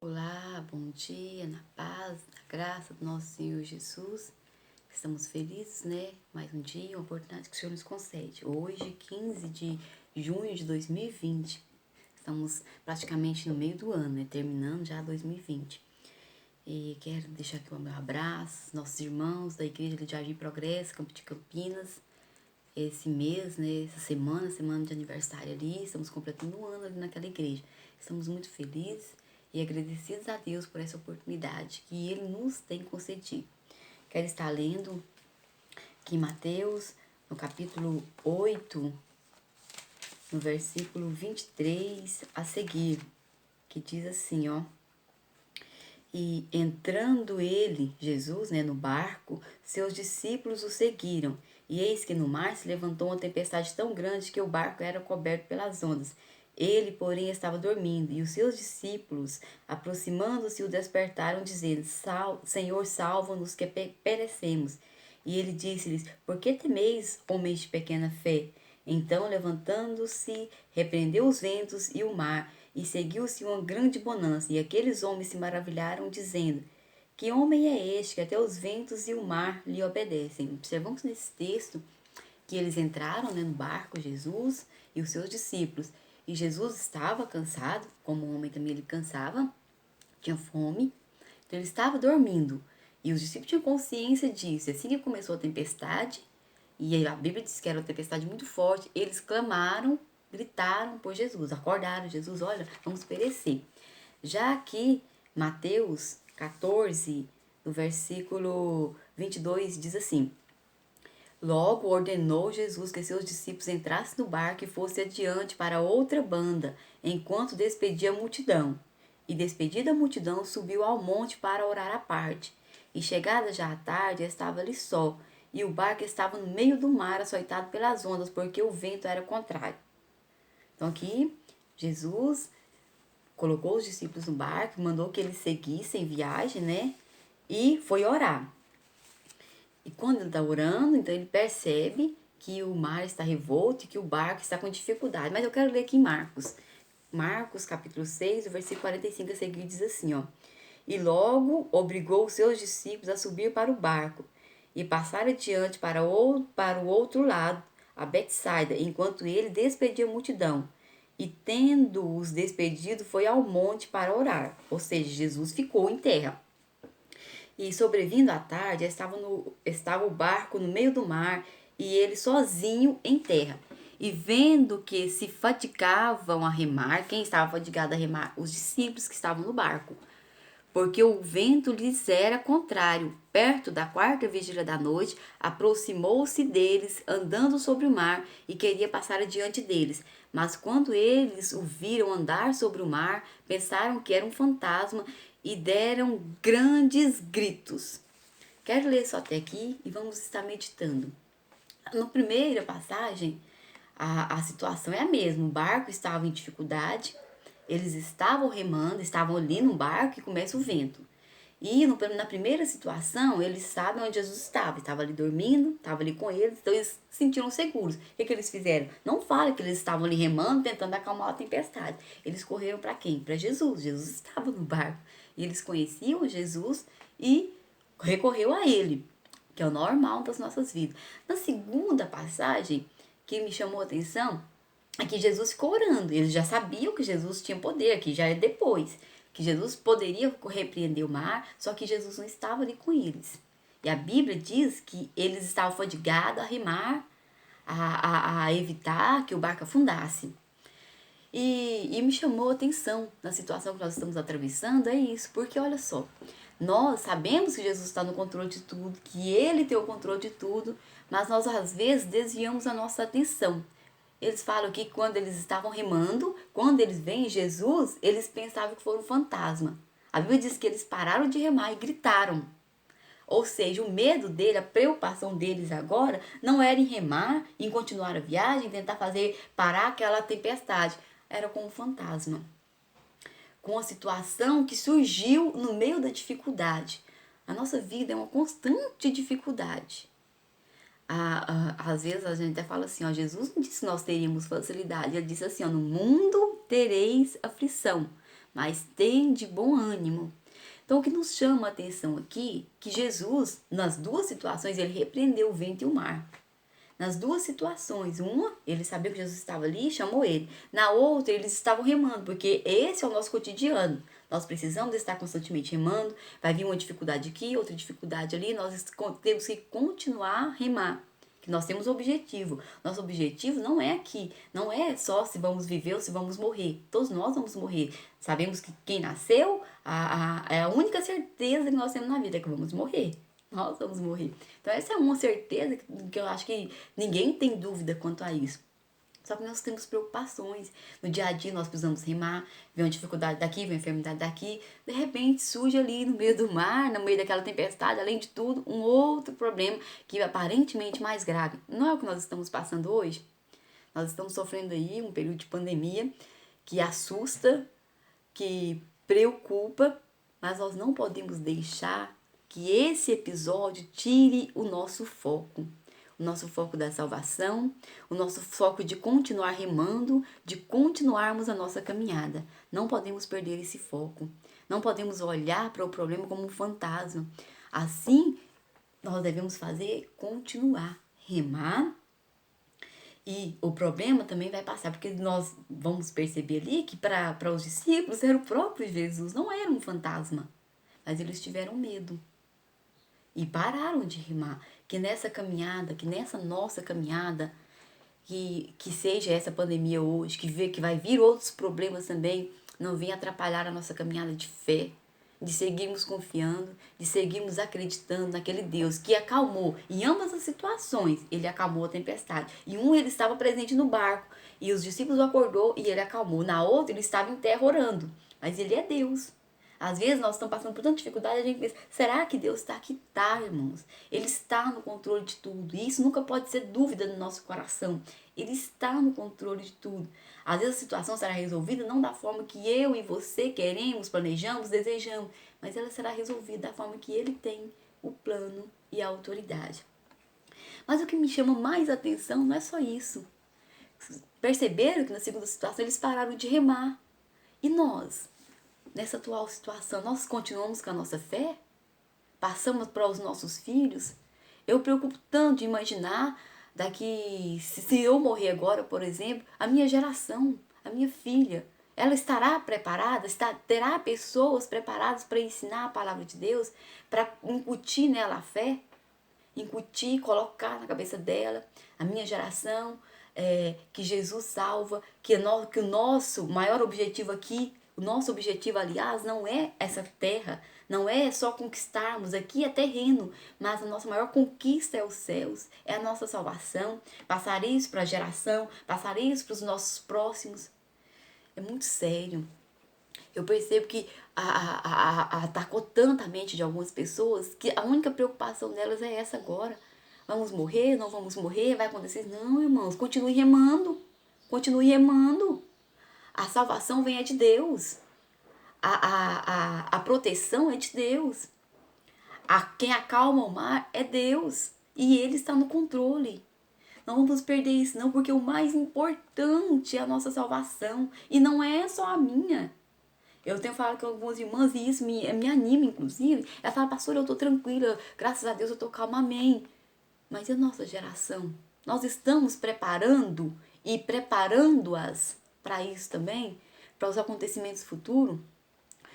Olá, bom dia, na paz, na graça do nosso Senhor Jesus. Estamos felizes, né? Mais um dia, uma oportunidade que o Senhor nos concede. Hoje, 15 de junho de 2020. Estamos praticamente no meio do ano, né? Terminando já 2020. E quero deixar aqui o meu abraço, nossos irmãos da Igreja de Jardim Progresso, Campo de Campinas. Esse mês, né? Essa semana de aniversário ali, estamos completando um ano ali naquela igreja. Estamos muito felizes e agradecidos a Deus por essa oportunidade que Ele nos tem concedido. Quero estar lendo aqui em Mateus, no capítulo 8, no versículo 23 a seguir, que diz assim, ó. E entrando ele, Jesus, né, no barco, seus discípulos o seguiram. E eis que no mar se levantou uma tempestade tão grande que o barco era coberto pelas ondas. Ele, porém, estava dormindo, e os seus discípulos, aproximando-se, o despertaram, dizendo: Senhor, salva-nos, que perecemos. E ele disse-lhes: Por que temeis, homens de pequena fé? Então, levantando-se, repreendeu os ventos e o mar, e seguiu-se uma grande bonança. E aqueles homens se maravilharam, dizendo: Que homem é este, que até os ventos e o mar lhe obedecem? Observamos nesse texto que eles entraram, né, no barco, Jesus e os seus discípulos. E Jesus estava cansado, como o homem também ele cansava, tinha fome, então ele estava dormindo. E os discípulos tinham consciência disso. Assim que começou a tempestade, e a Bíblia diz que era uma tempestade muito forte, eles clamaram, gritaram por Jesus, acordaram Jesus: olha, vamos perecer. Já aqui, Mateus 14, no versículo 22, diz assim: Logo ordenou Jesus que seus discípulos entrassem no barco e fossem adiante para outra banda, enquanto despedia a multidão. E despedida a multidão, subiu ao monte para orar à parte. E chegada já a tarde, estava ali só, e o barco estava no meio do mar, açoitado pelas ondas, porque o vento era contrário. Então aqui, Jesus colocou os discípulos no barco, mandou que eles seguissem viagem, né? E foi orar. E quando ele está orando, então ele percebe que o mar está revolto e que o barco está com dificuldade. Mas eu quero ler aqui em Marcos. Marcos, capítulo 6, o versículo 45 a seguir diz assim, ó. E logo obrigou os seus discípulos a subir para o barco e passar adiante para o outro lado, a Betsaida, enquanto ele despedia a multidão. E tendo-os despedido, foi ao monte para orar. Ou seja, Jesus ficou em terra. E sobrevindo à tarde, estava o barco no meio do mar e ele sozinho em terra. E vendo que se fatigavam a remar, quem estava fatigado a remar? Os discípulos que estavam no barco. Porque o vento lhes era contrário. Perto da quarta vigília da noite, aproximou-se deles, andando sobre o mar, e queria passar adiante deles. Mas quando eles o viram andar sobre o mar, pensaram que era um fantasma e deram grandes gritos. Quero ler só até aqui e vamos estar meditando. Na primeira passagem, a situação é a mesma. O barco estava em dificuldade, eles estavam remando, estavam ali no barco e começa o vento. E na primeira situação, eles sabem onde Jesus estava ali dormindo, estava ali com eles, então eles se sentiram seguros. O que eles fizeram? Não fala que eles estavam ali remando, tentando acalmar a tempestade. Eles correram para quem? Para Jesus. Jesus estava no barco. E eles conheciam Jesus e recorreu a ele, que é o normal das nossas vidas. Na segunda passagem, que me chamou a atenção, é que Jesus ficou orando. Eles já sabiam que Jesus tinha poder, que já é depois. Que Jesus poderia repreender o mar, só que Jesus não estava ali com eles. E a Bíblia diz que eles estavam fadigados a remar, a evitar que o barco afundasse. E me chamou a atenção na situação que nós estamos atravessando, é isso, porque olha só, nós sabemos que Jesus está no controle de tudo, que Ele tem o controle de tudo, mas nós às vezes desviamos a nossa atenção. Eles falam que quando eles estavam remando, quando eles veem Jesus, eles pensavam que foi um fantasma. A Bíblia diz que eles pararam de remar e gritaram. Ou seja, o medo dele, a preocupação deles agora não era em remar, em continuar a viagem, em tentar fazer parar aquela tempestade. Era com um fantasma. Com a situação que surgiu no meio da dificuldade. A nossa vida é uma constante dificuldade. Às vezes a gente até fala assim, ó, Jesus não disse que nós teríamos facilidade. Ele disse assim, ó, no mundo tereis aflição. mas tende bom ânimo. Então, o que nos chama a atenção aqui, que Jesus, nas duas situações, ele repreendeu o vento e o mar. Nas duas situações, uma, ele sabia que Jesus estava ali e chamou ele. Na outra, eles estavam remando, porque esse é o nosso cotidiano. Nós precisamos estar constantemente remando. Vai vir uma dificuldade aqui, outra dificuldade ali. Nós temos que continuar a remar. Que nós temos objetivo. Nosso objetivo não é aqui. Não é só se vamos viver ou se vamos morrer. Todos nós vamos morrer. Sabemos que quem nasceu, é a única certeza que nós temos na vida é que vamos morrer. Nós vamos morrer. Então essa é uma certeza que eu acho que ninguém tem dúvida quanto a isso. Só que nós temos preocupações. No dia a dia nós precisamos remar, vem uma dificuldade daqui, vem uma enfermidade daqui. De repente surge ali no meio do mar, no meio daquela tempestade, além de tudo, um outro problema que é aparentemente mais grave. Não é o que nós estamos passando hoje? Nós estamos sofrendo aí um período de pandemia que assusta, que preocupa, mas nós não podemos deixar que esse episódio tire o nosso foco da salvação, o nosso foco de continuar remando, de continuarmos a nossa caminhada. Não podemos perder esse foco. Não podemos olhar para o problema como um fantasma. Assim, nós devemos fazer continuar, remar. E o problema também vai passar, porque nós vamos perceber ali que para os discípulos era o próprio Jesus, não era um fantasma. Mas eles tiveram medo. E pararam de rimar. Que nessa caminhada, que nessa nossa caminhada, que seja essa pandemia hoje, que vai vir outros problemas também, não venha atrapalhar a nossa caminhada de fé, de seguirmos confiando, de seguirmos acreditando naquele Deus que acalmou. Em ambas as situações, ele acalmou a tempestade. Em um, ele estava presente no barco, e os discípulos o acordou e ele acalmou. Na outra, ele estava em terra orando. Mas ele é Deus. Às vezes nós estamos passando por tanta dificuldade, a gente pensa, será que Deus está aqui? Tá, irmãos. Ele está no controle de tudo. E isso nunca pode ser dúvida no nosso coração. Ele está no controle de tudo. Às vezes a situação será resolvida não da forma que eu e você queremos, planejamos, desejamos, mas ela será resolvida da forma que ele tem o plano e a autoridade. Mas o que me chama mais atenção não é só isso. Perceberam que na segunda situação eles pararam de remar. E nós? Nessa atual situação, nós continuamos com a nossa fé? Passamos para os nossos filhos? Eu preocupo tanto de imaginar daqui, se eu morrer agora, por exemplo, a minha geração, a minha filha, ela estará preparada? Terá pessoas preparadas para ensinar a palavra de Deus? Para incutir nela a fé? Incutir, colocar na cabeça dela, a minha geração, que Jesus salva, que o nosso maior objetivo aqui, o nosso objetivo, aliás, não é essa terra, não é só conquistarmos, aqui é terreno, mas a nossa maior conquista é os céus, é a nossa salvação. Passar isso para a geração, passar isso para os nossos próximos. É muito sério. Eu percebo que atacou tanta mente de algumas pessoas que a única preocupação delas é essa agora. Vamos morrer, não vamos morrer, vai acontecer? Não, irmãos, continue remando. Continue remando. A salvação vem de Deus. A proteção é de Deus. Quem acalma o mar é Deus. E Ele está no controle. Não vamos perder isso não, porque o mais importante é a nossa salvação. E não é só a minha. Eu tenho falado com algumas irmãs e isso me anima, inclusive. Ela fala, pastor, eu estou tranquila, graças a Deus eu estou calma, amém. Mas e a nossa geração? Nós estamos preparando e preparando-as para isso também, para os acontecimentos futuros?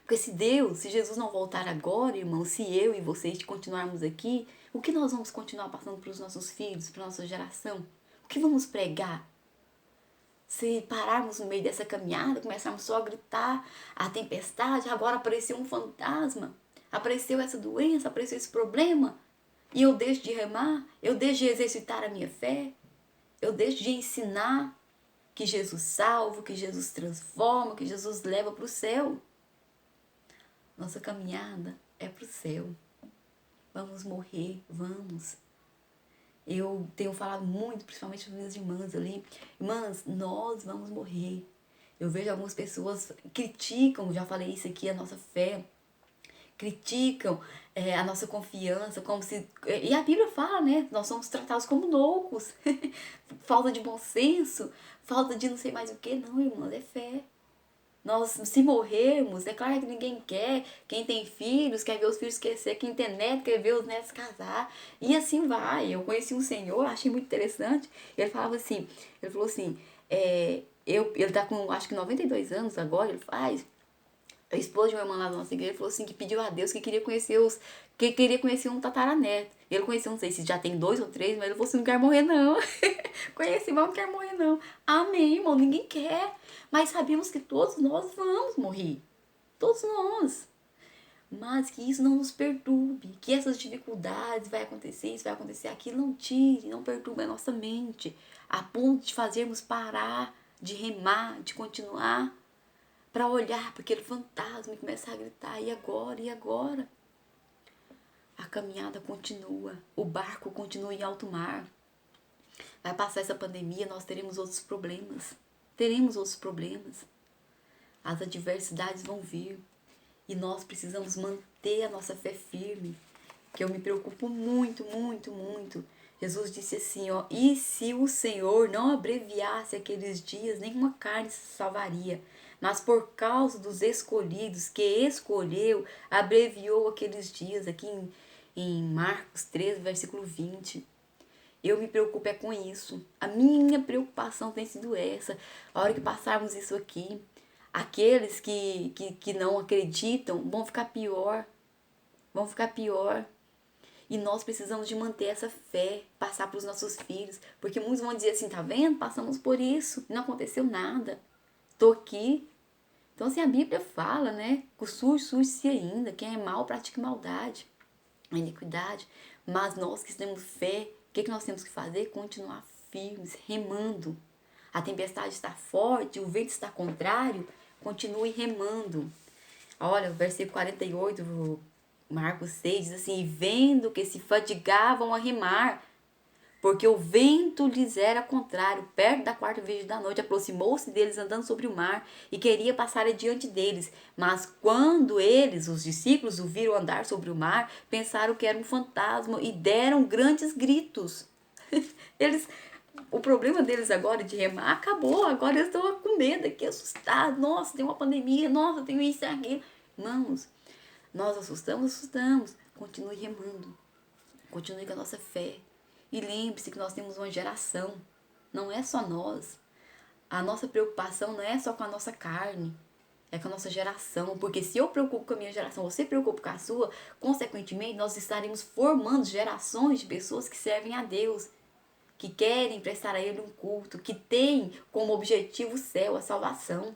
Porque se Jesus não voltar agora, irmão, se eu e vocês continuarmos aqui, o que nós vamos continuar passando para os nossos filhos, para a nossa geração? O que vamos pregar? Se pararmos no meio dessa caminhada, começarmos só a gritar a tempestade, agora apareceu um fantasma, apareceu essa doença, apareceu esse problema, e eu deixo de remar, eu deixo de exercitar a minha fé, eu deixo de ensinar que Jesus salva, que Jesus transforma, que Jesus leva para o céu. Nossa caminhada é para o céu. Vamos morrer, vamos. Eu tenho falado muito, principalmente para minhas irmãs ali. Irmãs, nós vamos morrer. Eu vejo algumas pessoas criticam, já falei isso aqui, a nossa fé. Criticam a nossa confiança, como se... E a Bíblia fala, né? Nós somos tratados como loucos. Falta de bom senso, falta de não sei mais o que. Não, irmãs, é fé. Nós, se morrermos, é claro que ninguém quer. Quem tem filhos quer ver os filhos crescer, quem tem neto quer ver os netos casar. E assim vai. Eu conheci um senhor, achei muito interessante. Ele falava assim, ele falou assim, ele tá com acho que 92 anos agora, ele faz. A esposa de uma irmã lá da nossa igreja falou assim que pediu a Deus que queria conhecer um tataraneto. Ele conheceu, não sei se já tem 2 ou 3, mas ele falou assim, não quer morrer não. Conheci, mas não quer morrer não. Amém, irmão, ninguém quer. Mas sabemos que todos nós vamos morrer. Todos nós. Mas que isso não nos perturbe, que essas dificuldades vai acontecer, isso vai acontecer aquilo, não tire, não perturbe a nossa mente, a ponto de fazermos parar, de remar, de continuar, para olhar para aquele fantasma e começar a gritar, e agora, e agora? A caminhada continua, o barco continua em alto mar. Vai passar essa pandemia, nós teremos outros problemas. Teremos outros problemas. As adversidades vão vir. E nós precisamos manter a nossa fé firme. Que eu me preocupo muito, muito, muito. Jesus disse assim, ó, e se o Senhor não abreviasse aqueles dias, nenhuma carne se salvaria. Mas por causa dos escolhidos que escolheu, abreviou aqueles dias, aqui em Marcos 13, versículo 20. Eu me preocupo é com isso. A minha preocupação tem sido essa. A hora que passarmos isso aqui, aqueles que não acreditam vão ficar pior. Vão ficar pior. E nós precisamos de manter essa fé, passar para os nossos filhos. Porque muitos vão dizer assim, tá vendo? Passamos por isso, não aconteceu nada. Tô aqui. Então assim, a Bíblia fala, né? Que o sujo, suje-se ainda. Quem é mau, pratique maldade, a iniquidade. Mas nós que temos fé, o que nós temos que fazer? Continuar firmes, remando. A tempestade está forte, o vento está contrário, continue remando. Olha, o versículo 48, Marcos 6, diz assim, vendo que se fadigavam a remar, porque o vento lhes era contrário, perto da quarta vez da noite, aproximou-se deles andando sobre o mar e queria passar adiante deles. Mas quando eles, os discípulos, o viram andar sobre o mar, pensaram que era um fantasma e deram grandes gritos. O problema deles agora de remar acabou, agora eles estão com medo aqui, assustados. Nossa, tem uma pandemia, nossa, tem isso e aquilo. Irmãos, nós assustamos, continue remando, continue com a nossa fé. E lembre-se que nós temos uma geração, não é só nós. A nossa preocupação não é só com a nossa carne, é com a nossa geração. Porque se eu preocupo com a minha geração, você preocupa com a sua, consequentemente nós estaremos formando gerações de pessoas que servem a Deus, que querem prestar a Ele um culto, que tem como objetivo o céu, a salvação.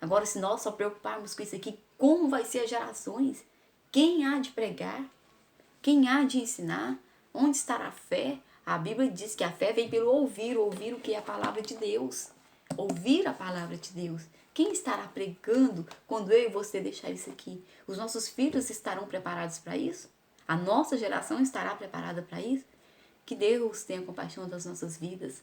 Agora, se nós só preocuparmos com isso aqui, como vai ser as gerações? Quem há de pregar? Quem há de ensinar? Onde estará a fé? A Bíblia diz que a fé vem pelo ouvir o que é a palavra de Deus. Ouvir a palavra de Deus. Quem estará pregando quando eu e você deixar isso aqui? Os nossos filhos estarão preparados para isso? A nossa geração estará preparada para isso? Que Deus tenha compaixão das nossas vidas.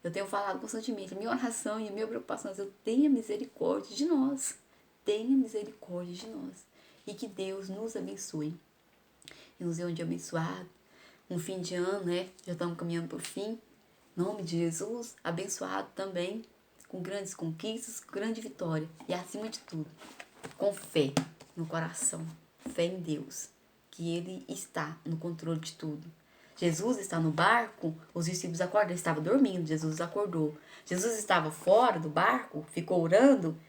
Eu tenho falado constantemente, a minha oração e a minha preocupação é: tenha misericórdia de nós. Tenha misericórdia de nós. E que Deus nos abençoe. E nos dê um dia abençoado. Um fim de ano, né? Já estamos caminhando para o fim. Em nome de Jesus, abençoado também, com grandes conquistas, com grande vitória. E acima de tudo, com fé no coração. Fé em Deus. Que Ele está no controle de tudo. Jesus está no barco, os discípulos acordaram, ele estava dormindo, Jesus acordou. Jesus estava fora do barco, ficou orando,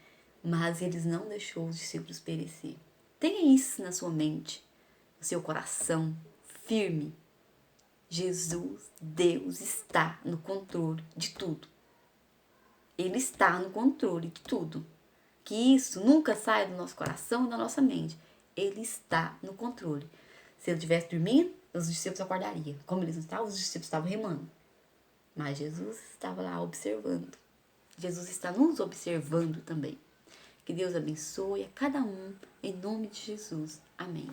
mas eles não deixou os discípulos perecer. Tenha isso na sua mente, no seu coração, firme. Jesus, Deus, está no controle de tudo. Ele está no controle de tudo. Que isso nunca saia do nosso coração e da nossa mente. Ele está no controle. Se ele estivesse dormindo, os discípulos acordariam. Como eles não estavam, os discípulos estavam remando. Mas Jesus estava lá observando. Jesus está nos observando também. Que Deus abençoe a cada um, em nome de Jesus. Amém.